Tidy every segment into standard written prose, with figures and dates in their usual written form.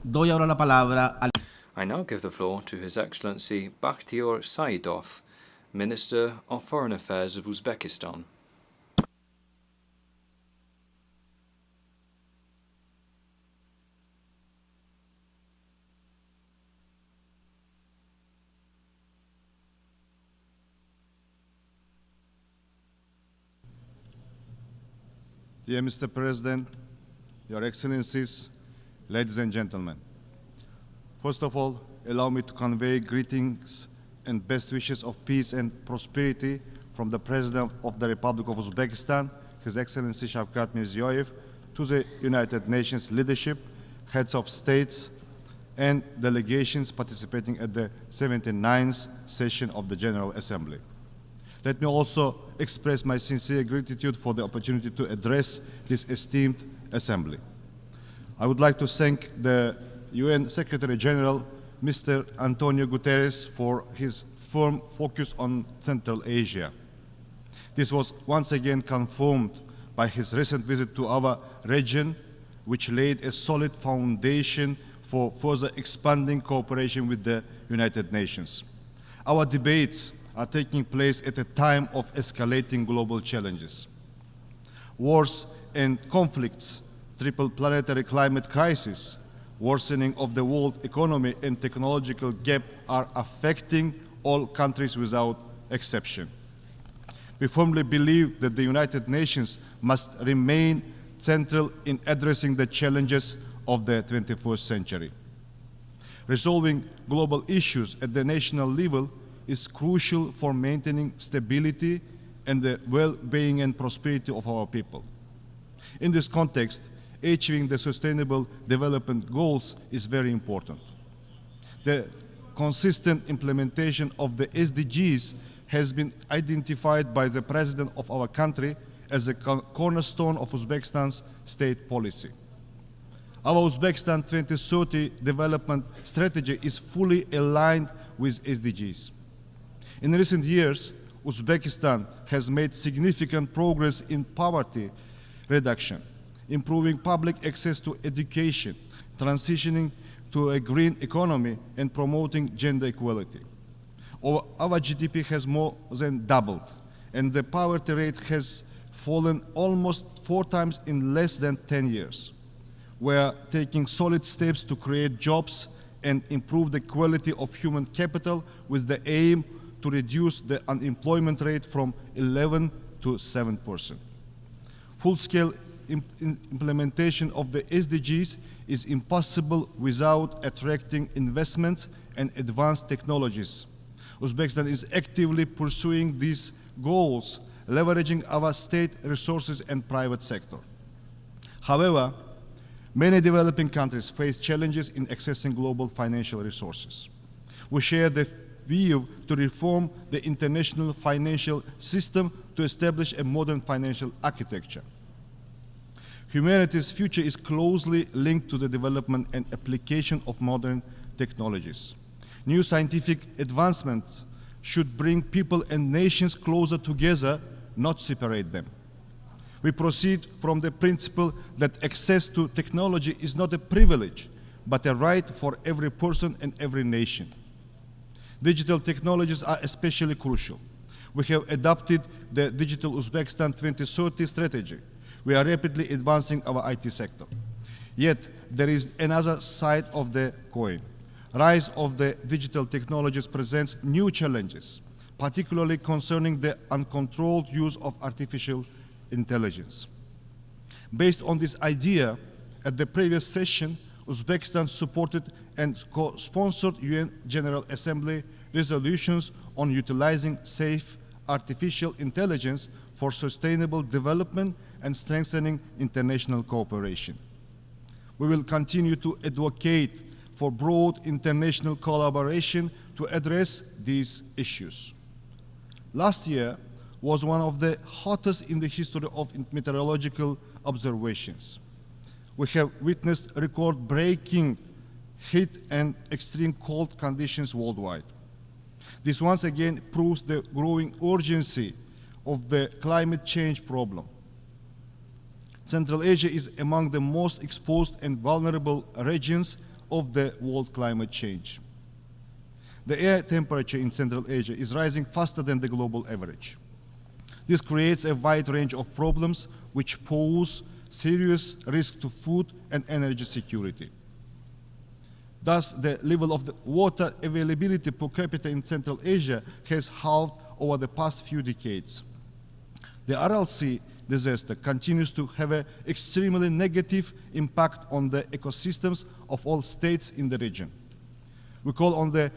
Doy ahora la palabra al I now give the floor to His Excellency Bakhtiyor Saidov, Minister of Foreign Affairs of Uzbekistan. Dear Mr. President, Your Excellencies, ladies and gentlemen. First of all, allow me to convey greetings and best wishes of peace and prosperity from the President of the Republic of Uzbekistan, His Excellency Shavkat Mirziyoyev, to the United Nations leadership, heads of states, and delegations participating at the 79th session of the General Assembly. Let me also express my sincere gratitude for the opportunity to address this esteemed assembly. I would like to thank the UN Secretary General, Mr. Antonio Guterres, for his firm focus on Central Asia. This was once again confirmed by his recent visit to our region, which laid a solid foundation for further expanding cooperation with the United Nations. Our debates are taking place at a time of escalating global challenges. Wars and conflicts, triple planetary climate crisis, worsening of the world economy and technological gap are affecting all countries without exception. We firmly believe that the United Nations must remain central in addressing the challenges of the 21st century. Resolving global issues at the national level is crucial for maintaining stability and the well-being and prosperity of our people. In this context, achieving the Sustainable Development Goals is very important. The consistent implementation of the SDGs has been identified by the President of our country as a cornerstone of Uzbekistan's state policy. Our Uzbekistan 2030 development strategy is fully aligned with SDGs. In recent years, Uzbekistan has made significant progress in poverty reduction, improving public access to education, transitioning to a green economy, and promoting gender equality. Our GDP has more than doubled, and the poverty rate has fallen almost 4 times in less than 10 years. We are taking solid steps to create jobs and improve the quality of human capital with the aim to reduce the unemployment rate from 11 to 7%. Full-scale implementation of the SDGs is impossible without attracting investments and advanced technologies. Uzbekistan is actively pursuing these goals, leveraging our state resources and private sector. However, many developing countries face challenges in accessing global financial resources. We share the view to reform the international financial system to establish a modern financial architecture. Humanity's future is closely linked to the development and application of modern technologies. New scientific advancements should bring people and nations closer together, not separate them. We proceed from the principle that access to technology is not a privilege, but a right for every person and every nation. Digital technologies are especially crucial. We have adopted the Digital Uzbekistan 2030 strategy. We are rapidly advancing our IT sector. Yet, there is another side of the coin. Rise of the digital technologies presents new challenges, particularly concerning the uncontrolled use of artificial intelligence. Based on this idea, at the previous session, Uzbekistan supported and co-sponsored UN General Assembly resolutions on utilizing safe artificial intelligence for sustainable development and strengthening international cooperation. We will continue to advocate for broad international collaboration to address these issues. Last year was one of the hottest in the history of meteorological observations. We have witnessed record-breaking heat and extreme cold conditions worldwide. This once again proves the growing urgency of the climate change problem. Central Asia is among the most exposed and vulnerable regions of the world climate change. The air temperature in Central Asia is rising faster than the global average. This creates a wide range of problems which pose serious risk to food and energy security. Thus, the level of the water availability per capita in Central Asia has halved over the past few decades. The Aral Sea disaster continues to have an extremely negative impact on the ecosystems of all states in the region. We call on the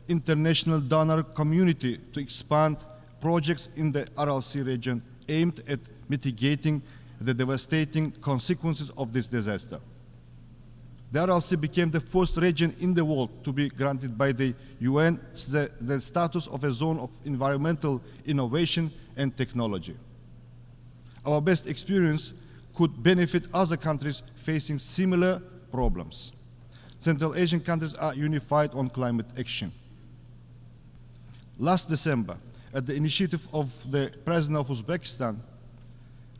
international donor community to expand projects in the Aral Sea region aimed at mitigating the devastating consequences of this disaster. The Aral Sea became the first region in the world to be granted by the UN the status of a zone of environmental innovation and technology. Our best experience could benefit other countries facing similar problems. Central Asian countries are unified on climate action. Last December, at the initiative of the President of Uzbekistan,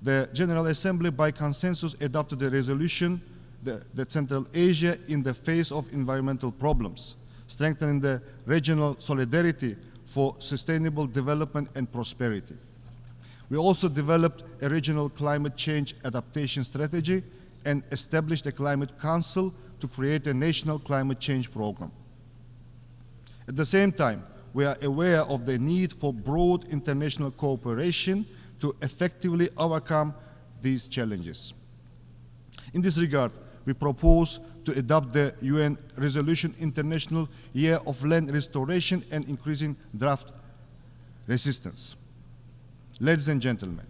the General Assembly by consensus adopted a resolution that Central Asia in the face of environmental problems, strengthening the regional solidarity for sustainable development and prosperity. We also developed a regional climate change adaptation strategy and established a climate council to create a national climate change program. At the same time, we are aware of the need for broad international cooperation to effectively overcome these challenges. In this regard, we propose to adopt the UN Resolution International Year of Land Restoration and Increasing Drought Resistance. Ladies and gentlemen,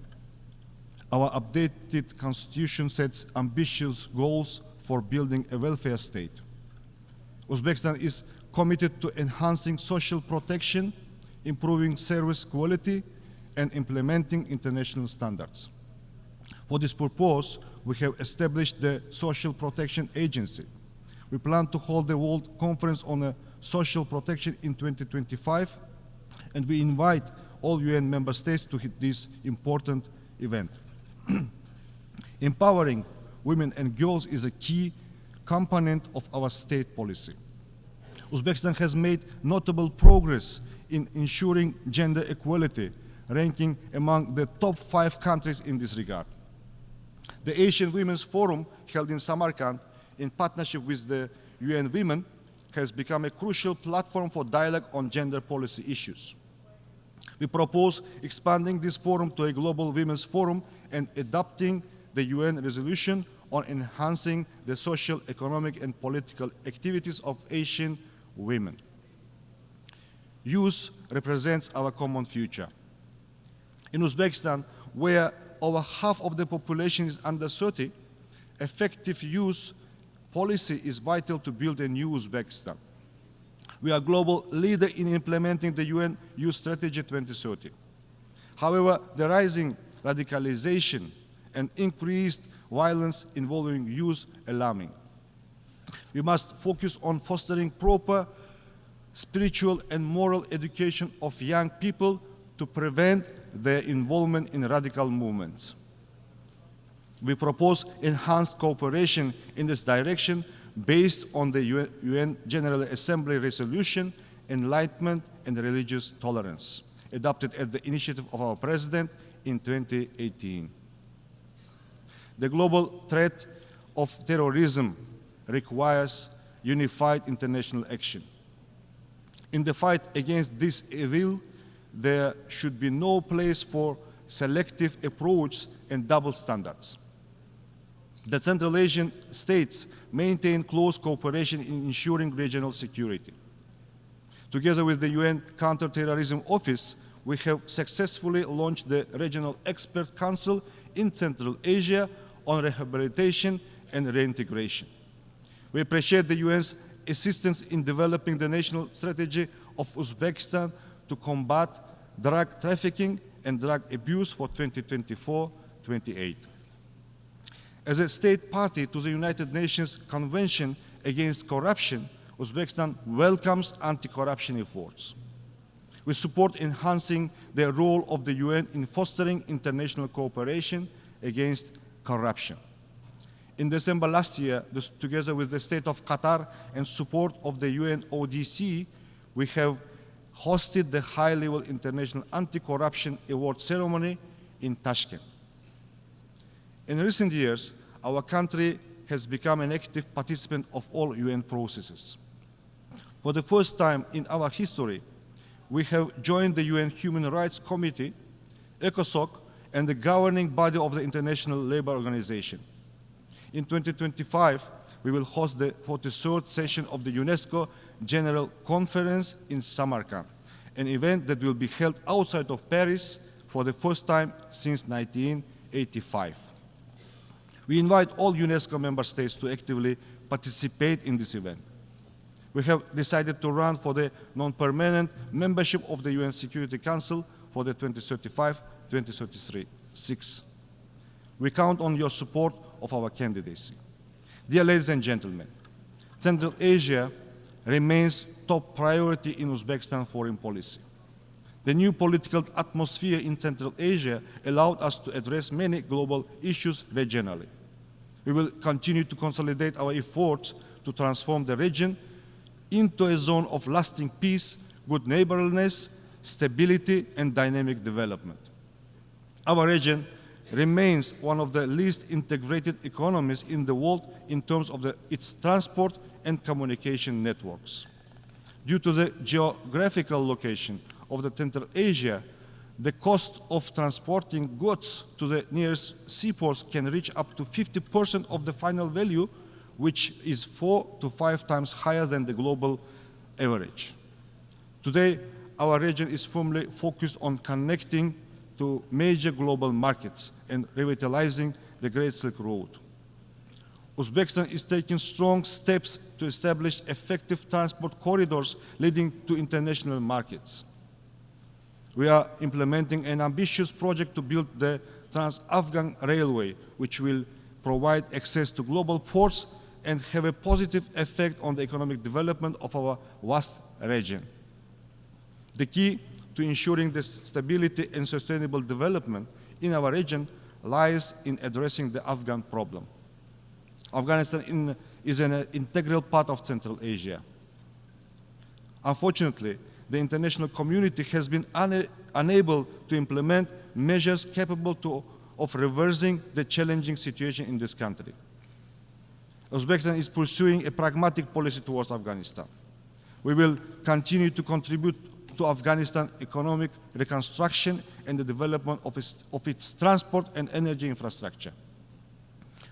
our updated constitution sets ambitious goals for building a welfare state. Uzbekistan is committed to enhancing social protection, improving service quality, and implementing international standards. For this purpose, we have established the Social Protection Agency. We plan to hold the World Conference on Social Protection in 2025, and we invite all UN member states to this important event. Empowering women and girls is a key component of our state policy. Uzbekistan has made notable progress in ensuring gender equality, ranking among the top 5 countries in this regard. The Asian Women's Forum, held in Samarkand in partnership with the UN Women, has become a crucial platform for dialogue on gender policy issues. We propose expanding this forum to a global women's forum and adopting the UN resolution on enhancing the social, economic, and political activities of Asian women. Youth represents our common future. In Uzbekistan, where over half of the population is under 30, effective youth policy is vital to build a new Uzbekistan. We are a global leader in implementing the UN Youth Strategy 2030. However, the rising radicalization and increased violence involving youth alarming. We must focus on fostering proper spiritual and moral education of young people to prevent their involvement in radical movements. We propose enhanced cooperation in this direction based on the UN General Assembly resolution, Enlightenment and Religious Tolerance, adopted at the initiative of our President in 2018. The global threat of terrorism requires unified international action. In the fight against this evil, there should be no place for selective approach and double standards. The Central Asian states maintain close cooperation in ensuring regional security. Together with the UN Counterterrorism Office, we have successfully launched the Regional Expert Council in Central Asia on rehabilitation and reintegration. We appreciate the UN's assistance in developing the national strategy of Uzbekistan to combat drug trafficking and drug abuse for 2024-28. As a state party to the United Nations Convention Against Corruption, Uzbekistan welcomes anti-corruption efforts. We support enhancing the role of the UN in fostering international cooperation against corruption. In December last year, together with the state of Qatar and support of the UNODC, we have hosted the high-level International Anti-Corruption Award ceremony in Tashkent. In recent years, our country has become an active participant of all UN processes. For the first time in our history, we have joined the UN Human Rights Committee, ECOSOC, and the governing body of the International Labour Organization. In 2025, we will host the 43rd session of the UNESCO General Conference in Samarkand, an event that will be held outside of Paris for the first time since 1985. We invite all UNESCO member states to actively participate in this event. We have decided to run for the non-permanent membership of the UN Security Council for the 2035-2036. We count on your support of our candidacy. Dear ladies and gentlemen, Central Asia remains top priority in Uzbekistan foreign policy. The new political atmosphere in Central Asia allowed us to address many global issues regionally. We will continue to consolidate our efforts to transform the region into a zone of lasting peace, good neighborliness, stability, and dynamic development. Our region remains one of the least integrated economies in the world in terms of its transport and communication networks. Due to the geographical location of the Central Asia, the cost of transporting goods to the nearest seaports can reach up to 50% of the final value, which is 4 to 5 times higher than the global average. Today, our region is firmly focused on connecting to major global markets and revitalizing the Great Silk Road. Uzbekistan is taking strong steps to establish effective transport corridors leading to international markets. We are implementing an ambitious project to build the Trans-Afghan Railway, which will provide access to global ports and have a positive effect on the economic development of our vast region. The key to ensuring the stability and sustainable development in our region lies in addressing the Afghan problem. Afghanistan is an integral part of Central Asia. Unfortunately, the international community has been unable to implement measures capable of reversing the challenging situation in this country. Uzbekistan is pursuing a pragmatic policy towards Afghanistan. We will continue to contribute to Afghanistan economic reconstruction and the development of its transport and energy infrastructure.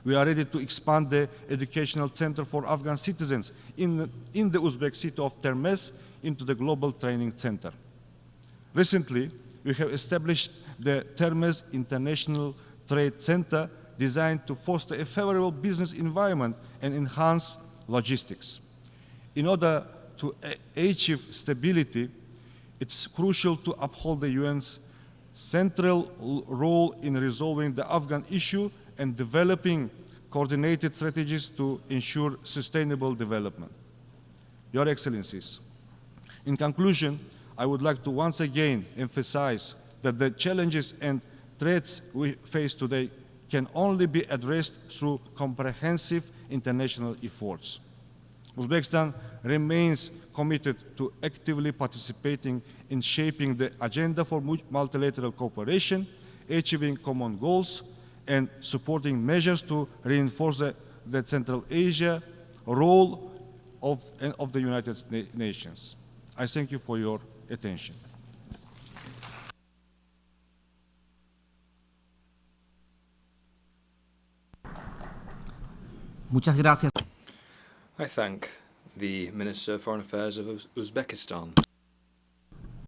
We are ready to expand the educational center for Afghan citizens in the Uzbek city of Termez into the global training center. Recently, we have established the Termez International Trade Center designed to foster a favorable business environment and enhance logistics. In order to achieve stability, it's crucial to uphold the UN's central role in resolving the Afghan issue and developing coordinated strategies to ensure sustainable development. Your Excellencies, in conclusion, I would like to once again emphasize that the challenges and threats we face today can only be addressed through comprehensive international efforts. Uzbekistan remains committed to actively participating in shaping the agenda for multilateral cooperation, achieving common goals, and supporting measures to reinforce the Central Asia role of the United Nations. I thank you for your attention. Muchas gracias. I thank the Minister of Foreign Affairs of Uzbekistan.